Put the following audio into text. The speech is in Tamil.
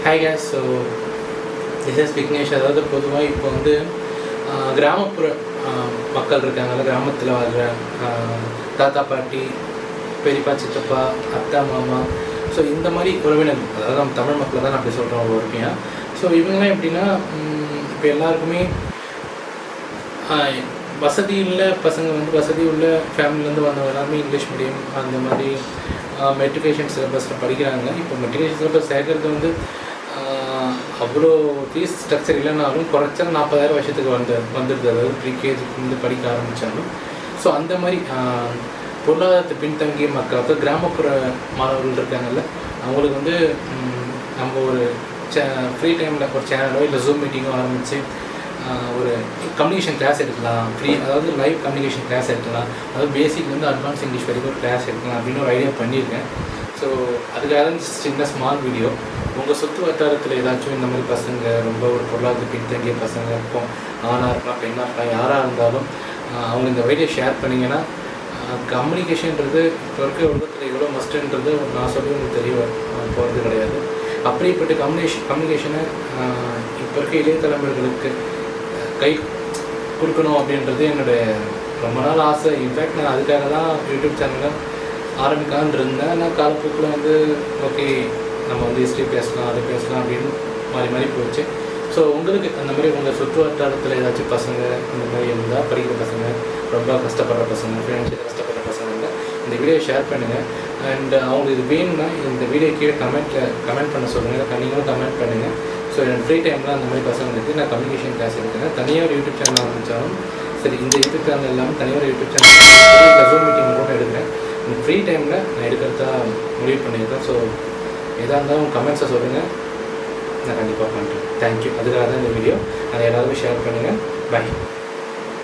Hi guys. So this is Vignesh. அதாவது பொதுவாக இப்போ வந்து கிராமப்புற மக்கள் இருக்காங்கல்ல, கிராமத்தில் வாழ்கிற தாத்தா பாட்டி, பெரியப்பா சித்தப்பா, அத்தா மாமா, ஸோ இந்த மாதிரி உறவினர்கள், அதாவது நம்ம தமிழ் மக்களை தான் நான் அப்படி சொல்கிறோம் ஒருமையாக. ஸோ இவங்கெல்லாம் எப்படின்னா இப்போ எல்லாருக்குமே வசதி உள்ள பசங்க வந்து வசதி உள்ள ஃபேமிலிலேருந்து வந்தவங்க எல்லாருமே இங்கிலீஷ் மீடியம் அந்த மாதிரி மெட்ரிகுலேஷன் சிலபஸில் படிக்கிறாங்க. இப்போ மெட்ரிகுலேஷன் சிலபஸ் சேர்க்கறது வந்து அவ்வளோ ஃபீஸ் ஸ்ட்ரக்சர் இல்லைனாலும் குறைச்சா 40,000 வருஷத்துக்கு வந்துடுது. அதாவது ப்ரீகேஜிக்கு வந்து படிக்க ஆரம்பித்தாலும். ஸோ அந்த மாதிரி பொருளாதாரத்தை பின்தங்கிய மக்கள், அதாவது கிராமப்புற மாணவர்கள் இருக்காங்கல்ல, அவங்களுக்கு வந்து நம்ம ஒரு ஃப்ரீ டைமில் ஒரு சேனலோ இல்லை ஜூம் மீட்டிங்கோ ஆரம்பித்து ஒரு கம்யூனிகேஷன் கிளாஸ் எடுக்கலாம். ஃப்ரீ, அதாவது லைவ் கம்யூனிகேஷன் கிளாஸ் எடுக்கலாம். அதாவது பேசிக் வந்து அட்வான்ஸ் இங்கிலீஷ் வரைக்கும் ஒரு கிளாஸ் எடுக்கலாம் அப்படின்னு ஒரு ஐடியா பண்ணியிருக்கேன். ஸோ அதுக்காக சின்ன ஸ்மால் வீடியோ. உங்கள் சுற்று வட்டாரத்தில் ஏதாச்சும் இந்த மாதிரி பசங்க, ரொம்ப ஒரு பொருளாதார பின்தங்கிய பசங்க இருக்கும், ஆணாக இருக்கலாம் பெண்ணாக இருக்கலாம், யாராக இருந்தாலும் அவங்க இந்த வீடியோ ஷேர் பண்ணிங்கன்னா கம்யூனிகேஷன்ன்றது இப்போ இருக்க உலகத்தில் எவ்வளோ மஸ்ட்டுன்றது நான் சொல்லி உங்களுக்கு தெரிய போகிறது கிடையாது. அப்படிப்பட்ட கம்யூனிகேஷனை இப்போ இருக்க இளைய தலைமுறைகளுக்கு கை கொடுக்கணும் அப்படின்றது என்னுடைய ரொம்ப நாள் ஆசை. இன்ஃபேக்ட் நான் அதுக்காக தான் யூடியூப் சேனலை ஆரம்பிக்கலான்னு இருந்தேன். ஆனால் காலப்போக்கில் வந்து ஓகே நம்ம வந்து ஹிஸ்ட்ரி பேசலாம், அது பேசலாம் அப்படின்னு மாறி போச்சு. ஸோ உங்களுக்கு அந்த மாதிரி உங்கள் சுற்று வட்டாரத்தில் ஏதாச்சும் பசங்க அந்த மாதிரி இருந்தால், படிக்கிற பசங்க, ரொம்ப கஷ்டப்படுற பசங்க, ஃபினான்ஷியல் கஷ்டப்படுற பசங்க, இந்த வீடியோ ஷேர் பண்ணுங்கள். அண்ட் அவங்களுக்கு இது வேணும்னா இந்த வீடியோ கீழே கமெண்ட் பண்ண சொல்லுங்கள். நீங்களும் கமெண்ட் பண்ணுங்கள். ஸோ என் ஃப்ரீ டைமில் அந்த மாதிரி பசங்களுக்கு நான் கம்யூனிகேஷன் கிளாஸ் எடுக்கிறேன். தனியாக ஒரு யூடியூப் சேனல் ஆரம்பித்தாலும் சரி, இந்த யூடியூப் சேனல் இல்லாமல் தனியாக ஒரு யூடியூப் சேனல் ஜூம் மீட்டிங் கூட எடுக்கிறேன். இந்த ஃப்ரீ டைமில் நான் எடுக்கிறதா முடிவு பண்ணியிருக்கேன். ஸோ எதாக இருந்தாலும் கமெண்ட்ஸை சொல்லுங்கள், நான் கண்டிப்பாக பண்ணுறேன். தேங்க்யூ. அதுக்காக தான் இந்த வீடியோ. அதை எல்லாருமே ஷேர் பண்ணுங்கள். பை.